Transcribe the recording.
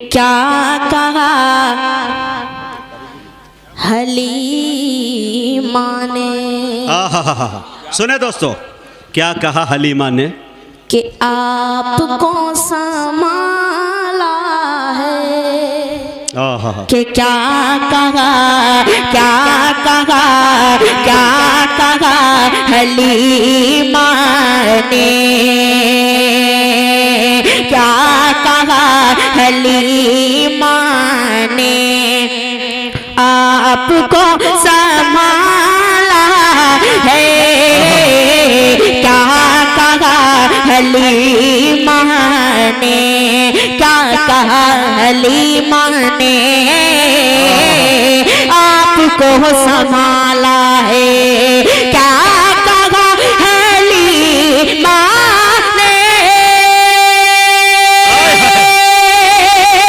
क्या कहा हलीमा ने। सुने दोस्तों, क्या कहा हलीमा ने कि आपको संभाला है। कि क्या कहा हलीमा ने। क्या कहा हलीमा ने। आपको संभाला है। क्या कहा हलीमा ने। क्या कहा हलीमा ने। आपको संभाला है।